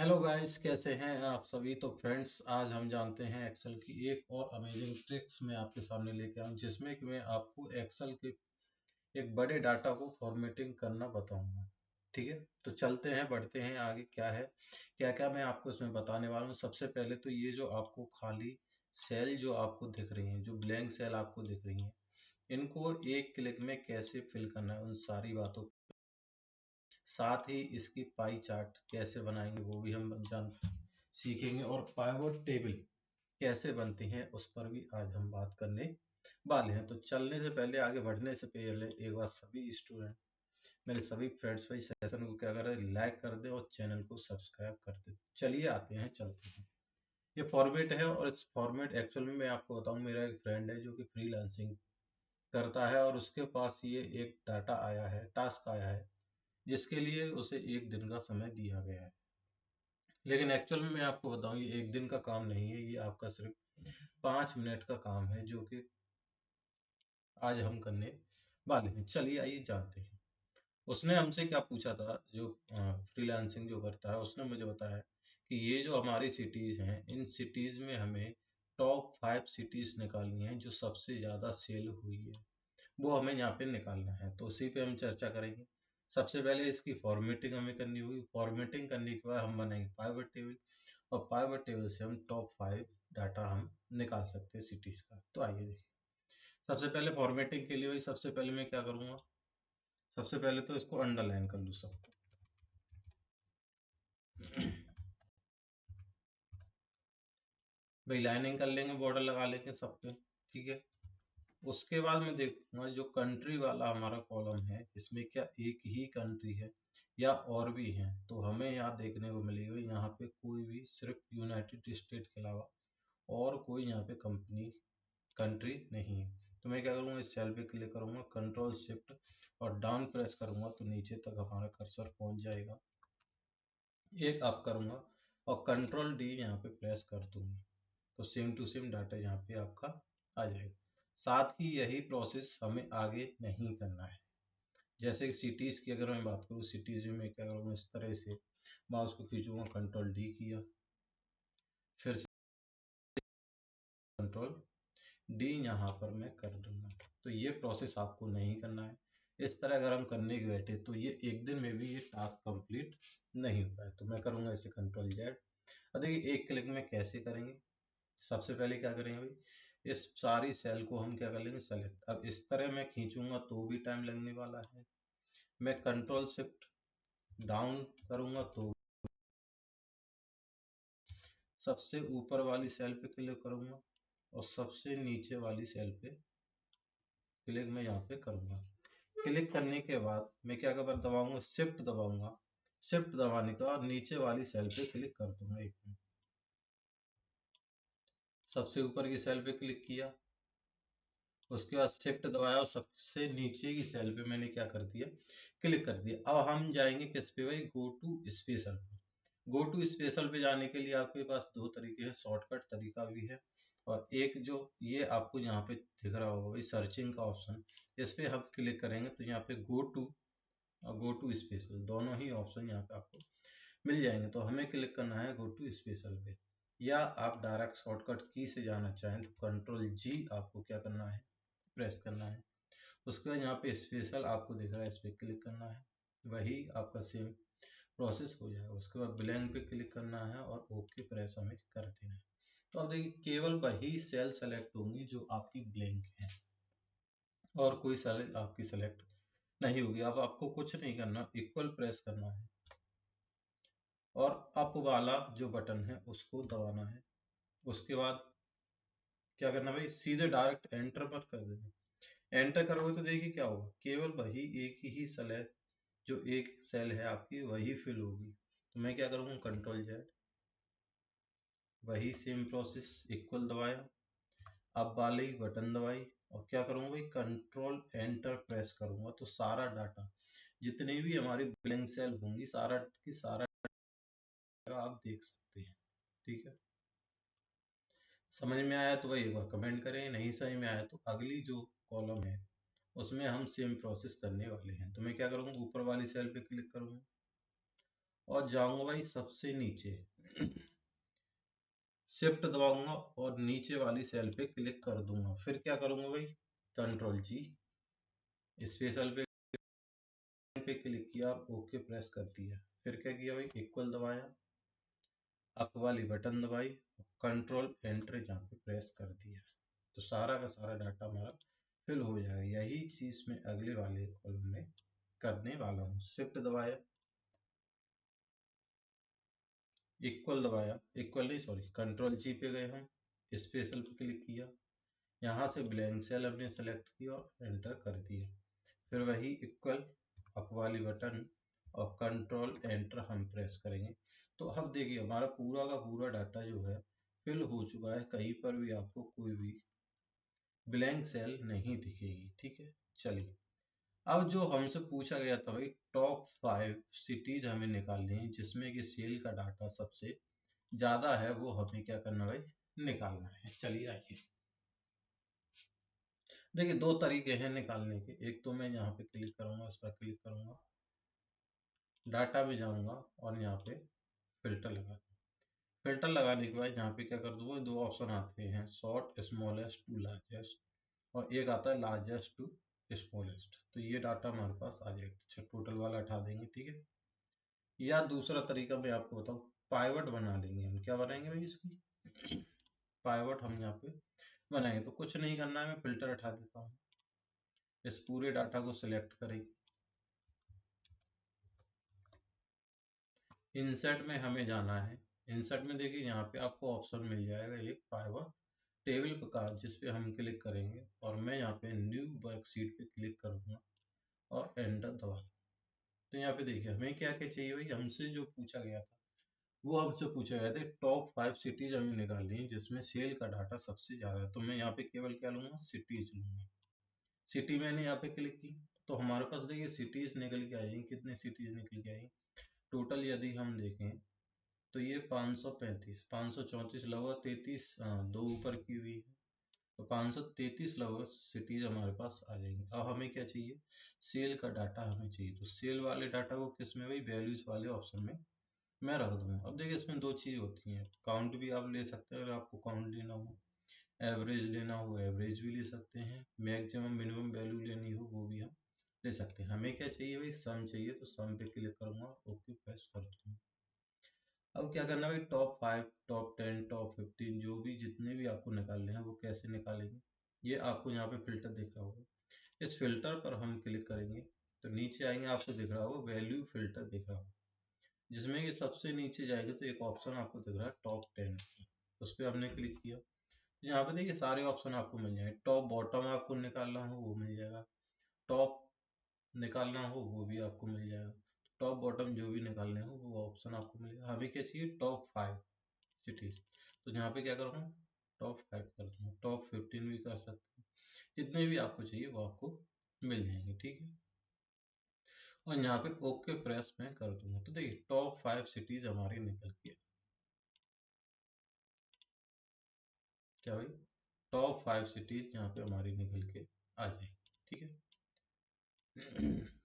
Hello guys, कैसे हैं आप सभी। तो फ्रेंड्स, आज हम जानते हैं एक्सेल की एक और अमेजिंग ट्रिक्स मैं आपके सामने लेके आऊँ, जिसमें कि मैं आपको एक्सेल के एक बड़े डाटा को फॉर्मेटिंग करना बताऊंगा। ठीक है, तो चलते हैं, बढ़ते हैं आगे। क्या है, क्या क्या मैं आपको इसमें बताने वाला हूँ। सबसे पहले तो ये जो आपको खाली सेल जो आपको दिख रही हैं, जो ब्लैंक सेल आपको दिख रही हैं, इनको एक क्लिक में कैसे फिल करना है, उन सारी बातों, साथ ही इसकी पाई चार्ट कैसे बनाएंगे वो भी हम जान सीखेंगे, और पाइवट टेबल कैसे बनती हैं उस पर भी आज हम बात करने वाले हैं। तो चलने से पहले, आगे बढ़ने से पहले, एक बार सभी स्टूडेंट, मेरे सभी फ्रेंड्स भाई, सेशन को क्या करें, लाइक कर दें और चैनल को सब्सक्राइब कर दें। चलिए आते हैं, चलते हैं। ये फॉर्मेट है, और इस फॉर्मेट एक्चुअल में मैं आपको बताऊं, मेरा एक फ्रेंड है जो कि फ्रीलांसिंग करता है, और उसके पास ये एक डाटा आया है, टास्क आया है, जिसके लिए उसे एक दिन का समय दिया गया है। लेकिन एक्चुअल में मैं आपको बताऊं, ये एक दिन का काम नहीं है, ये आपका सिर्फ 5 मिनट का काम है, जो कि आज हम करने वाले हैं। चलिए आइए जानते हैं। उसने हमसे क्या पूछा था, जो फ्रीलांसिंग जो करता है, उसने मुझे बताया कि ये जो हमारी सिटीज हैं, इन सिटीज में हमें टॉप 5 सिटीज निकालनी है, जो सबसे ज्यादा सेल हुई है, वो हमें यहाँ पे निकालना है। तो उसी पे हम चर्चा करेंगे। सबसे पहले इसकी फॉर्मेटिंग हमें करनी होगी। फॉर्मेटिंग करने के बाद हम बनाएंगे पाइवट टेबल, और पाइवट टेबल से हम टॉप 5 डाटा हम निकाल सकते हैं सिटीज का। तो आइए देखिए। सबसे पहले फॉर्मेटिंग के लिए भाई, सबसे पहले मैं क्या करूँगा, सबसे पहले तो इसको अंडरलाइन कर लूँ सबको। भाई लाइनिंग कर लेंगे, बॉर्डर लगा लेंगे सब पे। ठीक है, उसके बाद मैं देखूंगा जो कंट्री वाला हमारा कॉलम है, इसमें क्या एक ही कंट्री है या और भी हैं। तो हमें यहाँ देखने को मिलेगा, यहाँ पे कोई भी, सिर्फ यूनाइटेड स्टेट के अलावा और कोई यहाँ पे कंपनी कंट्री नहीं है। तो मैं क्या करूँगा, इस सेल पे क्लिक करूँगा, कंट्रोल शिफ्ट और डाउन प्रेस करूँगा, तो नीचे तक हमारा कर्सर पहुँच जाएगा। एक अप करूँगा और कंट्रोल डी यहाँ पे प्रेस कर दूंगा, तो सेम टू सेम डाटा यहाँ पे आपका आ जाएगा। साथ ही यही प्रोसेस हमें आगे नहीं करना है। जैसे सिटीज की अगर मैं बात करूँ, सिटीज में मैं क्या करूँगा, इस तरह से माउस को खींचूंगा, कंट्रोल डी किया, फिर से कंट्रोल डी यहाँ पर मैं कर दूंगा। तो ये प्रोसेस आपको नहीं करना है। इस तरह अगर हम करने के बैठे तो ये एक दिन में भी ये टास्क कंप्लीट नहीं होता है। तो मैं करूँगा इसे कंट्रोल जेड। अब देखिए एक क्लिक में कैसे करेंगे। सबसे पहले क्या करेंगे भाई, इस सारी सेल को हम क्या कर लेंगे, सेलेक्ट। अब इस तरह मैं खींचूंगा तो भी टाइम लगने वाला है। मैं कंट्रोल शिफ्ट डाउन करूंगा तो सबसे ऊपर वाली सेल पे क्लिक करूंगा, और सबसे नीचे वाली सेल पे क्लिक मैं यहाँ पे करूंगा। क्लिक करने के बाद मैं क्या कर दबाऊंगा, शिफ्ट दबाऊंगा। शिफ्ट दबाने के बाद नीचे वाली सेल पे क्लिक कर दूंगा। एक मिनट, सबसे ऊपर की सेल पे क्लिक किया, उसके बाद शिफ्ट दबाया और सबसे नीचे की सेल पे मैंने क्या कर दिया, क्लिक कर दिया। अब हम जाएंगे किस पे भाई, गो टू स्पेशल पे। गो टू स्पेशल पे जाने के लिए आपके पास दो तरीके हैं, शॉर्टकट तरीका भी है, और एक जो ये आपको यहाँ पे दिख रहा होगा भाई, सर्चिंग का ऑप्शन, इस पे हम क्लिक करेंगे तो यहाँ पे गो टू और गो टू स्पेशल दोनों ही ऑप्शन यहाँ पे आपको मिल जाएंगे। तो हमें क्लिक करना है गो टू स्पेशल पे, या आप डायरेक्ट शॉर्टकट की से जाना चाहें तो कंट्रोल जी आपको क्या करना है, प्रेस करना है। उसके बाद यहाँ पे स्पेशल आपको दिख रहा है, इस पर क्लिक करना है, वही आपका सेम प्रोसेस हो जाएगा। उसके बाद ब्लैंक पे क्लिक करना है और ओके प्रेस हमें कर देना है। तो अब देखिए केवल वही सेल सेलेक्ट होंगी जो आपकी ब्लैंक है, और कोई सेल आपकी सेलेक्ट नहीं होगी। अब आपको कुछ नहीं करना, इक्वल प्रेस करना है, और अप वाला जो बटन है उसको दबाना है। उसके बाद क्या करना भाई, सीधे डायरेक्ट एंटर पर कर देना। एंटर करोगे तो देखिए क्या होगा, केवल वही एक ही सेल है, जो एक सेल है आपकी वही फिल होगी। तो मैं क्या करूँगा, कंट्रोल जेड, वही सेम प्रोसेस, इक्वल दबाया, अब वाली बटन दबाई, और क्या करूँगा भाई, कंट्रोल एंटर प्रेस करूँगा, तो सारा डाटा, जितनी भी हमारी ब्लैंक सेल होंगी, सारा की सारा आप देख सकते हैं। ठीक है, समझ में आया तो भाई एक बार कमेंट करें, नहीं समझ में आया तो अगली जो कॉलम है उसमें हम सेम प्रोसेस करने वाले हैं। तो मैं क्या करूँगा, ऊपर वाली सेल पे क्लिक करूँगा, और जाऊंगा भाई सबसे नीचे, शिफ्ट दबाऊंगा और नीचे वाली सेल पे क्लिक कर दूंगा। फिर क्या करूंगा भाई, कंट्रोल जी, स्पेशल पे क्लिक किया और ओके प्रेस कर दिया। फिर क्या किया भाई, इक्वल दबाया, अप वाली बटन दबाई, कंट्रोल एंटर यहाँ पे प्रेस कर दिया, तो सारा का सारा डाटा हमारा फिल हो जाएगा। यही चीज मैं अगले वाले कॉलम में करने वाला हूँ। शिफ्ट दबाया, इक्वल दबाया, इक्वल नहीं सॉरी, कंट्रोल जी पे गए हम, स्पेशल पे क्लिक किया, यहाँ से ब्लैंक सेल हमने सेलेक्ट किया और एंटर कर दिया। फिर वही इक्वल, अप वाली बटन और कंट्रोल एंटर हम प्रेस करेंगे। तो अब देखिए हमारा पूरा का पूरा डाटा जो है फिल हो चुका है, कहीं पर भी आपको कोई भी ब्लैंक सेल नहीं दिखेगी। ठीक है, चलिए अब जो हमसे पूछा गया था भाई, टॉप 5 सिटीज हमें निकालनी है जिसमें कि सेल का डाटा सबसे ज्यादा है, वो हमें क्या करना भाई, निकालना है। चलिए आइए, देखिए दो तरीके हैं निकालने के। एक तो मैं यहाँ पे क्लिक करूंगा, इस पर क्लिक करूंगा, डाटा में जाऊंगा और यहाँ पे फिल्टर लगा, फिल्टर लगाने के बाद यहाँ पे क्या कर दूंगा, दो ऑप्शन आते हैं, शॉर्ट स्मॉलेस्ट टू लार्जेस्ट, और एक आता है लार्जेस्ट टू स्मॉलेस्ट। तो ये डाटा हमारे पास आ जाएगा। अच्छा, टोटल वाला हटा देंगे, ठीक है। या दूसरा तरीका मैं आपको बताऊँ, पाइवट बना लेंगे हम। क्या बनाएंगे भाई इसकी, पाइवट हम यहाँ पे बनाएंगे। तो कुछ नहीं करना है, मैं फिल्टर हटा देता हूँ, इस पूरे डाटा को सिलेक्ट करेंगे, इंसर्ट में हमें जाना है। इंसर्ट में देखिए यहाँ पे आपको ऑप्शन मिल जाएगा एक पाइवट टेबल प्रकार, जिस पे हम क्लिक करेंगे और मैं यहाँ पे न्यू वर्कशीट पे क्लिक करूंगा और एंटर दबा। तो यहाँ पे देखिए हमें क्या क्या चाहिए भाई, हमसे जो पूछा गया था वो हमसे पूछा गया था टॉप 5 सिटीज हमें निकालनी है जिसमें सेल का डाटा सबसे ज्यादा है। तो मैं यहाँ पे केवल क्या लूंगा, सिटीज लूंगा। सिटी मैंने यहाँ पे क्लिक की तो हमारे पास देखिए सिटीज निकल के आएंगी। कितने सिटीज निकल के आएंगी टोटल, यदि हम देखें तो ये 535, 534 लगभग 33, दो ऊपर की हुई है, तो 533 लगभग सिटीज हमारे पास आ जाएंगी। अब हमें क्या चाहिए, सेल का डाटा हमें चाहिए। तो सेल वाले डाटा को किस में भाई, वैल्यूज वाले ऑप्शन में मैं रख दूंगा। अब देखिए इसमें दो चीज होती हैं, काउंट भी आप ले सकते हैं, अगर आपको काउंट लेना हो, एवरेज लेना हो एवरेज भी ले सकते हैं, मैक्सिमम मिनिमम वैल्यू लेनी हो वो भी हम ले सकते हैं। हमें क्या चाहिए भाई, सम चाहिए, तो सम पे क्लिक करूंगा और ओके प्रेस कर दूंगा। अब क्या करना है भाई, टॉप 5, टॉप 10, टॉप 15 जो भी जितने भी आपको निकालने हैं वो कैसे निकालेंगे, ये आपको यहाँ पे फिल्टर दिख रहा होगा, इस फिल्टर पर हम क्लिक करेंगे तो नीचे आएंगे, आपको दिख रहा होगा वैल्यू फिल्टर दिख रहा होगा, जिसमें कि सबसे नीचे जाएगा तो एक ऑप्शन आपको दिख रहा है टॉप 10, उस पर हमने क्लिक किया। यहाँ पे देखिए सारे ऑप्शन आपको मिल जाएंगे, टॉप बॉटम आपको निकालना हो वो मिल जाएगा, टॉप निकालना हो वो भी आपको मिल जाएगा, टॉप बॉटम जो भी निकालने हो वो ऑप्शन आपको मिलेगा। हमें क्या चाहिए, टॉप 5 सिटीज, तो यहाँ पे क्या करूँगा, टॉप 5 कर दूँगा, टॉप 15 भी कर सकते हैं, जितने भी आपको चाहिए वो आपको मिल जाएंगे, ठीक है। और यहाँ पे ओके प्रेस में कर दूंगा, तो देखिए टॉप 5 सिटीज हमारी निकल के, क्या भाई, टॉप 5 सिटीज यहाँ पे हमारी निकल के आ जाएगी, ठीक है।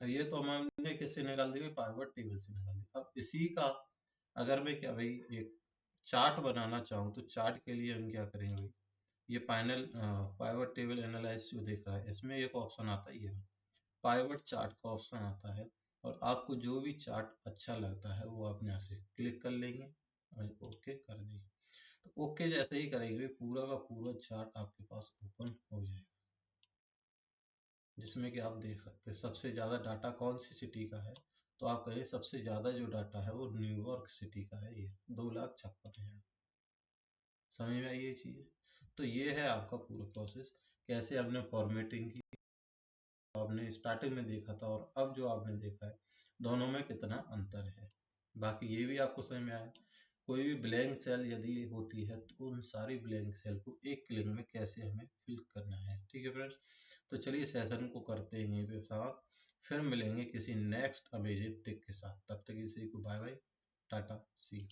ये तो हमने किससे निकाल दी, पाइवट टेबल से निकाल दी। अब इसी का अगर मैं क्या भाई एक चार्ट बनाना चाहूँ तो चार्ट के लिए हम क्या करेंगे भाई, ये फाइनल पाइवट टेबल एनालाइज जो देख रहा है इसमें एक ऑप्शन आता है, ये पाइवट चार्ट का ऑप्शन आता है, और आपको जो भी चार्ट अच्छा लगता है वो आप यहाँ से क्लिक कर लेंगे और ओके कर देंगे। तो ओके जैसे ही करेंगे पूरा का पूरा चार्ट आपके पास ओपन हो जाएगा, जिसमें कि आप देख सकते हैं सबसे ज़्यादा डाटा कौन सी सिटी का है। तो आप कहिए सबसे ज़्यादा जो डाटा है वो न्यूयॉर्क सिटी का है, ये 2,56,000। समझ में आई ये चीज़। तो ये है आपका पूरा प्रोसेस, कैसे आपने फॉर्मेटिंग की, आपने स्टार्टिंग में देखा था और अब जो आपने देखा है दोनों में कितना अंतर है। बाकी ये भी आपको समझ में आया, कोई भी ब्लैंक सेल यदि होती है तो उन सारी ब्लैंक सेल को एक क्लिक में कैसे हमें फिल करना है, ठीक है फ्रेंड्स। तो चलिए सेशन को करते हैं यहीं पे साथ, फिर मिलेंगे किसी नेक्स्ट अमेजिंग ट्रिक के साथ। तब तक इसे को बाय बाय, टाटा, सी।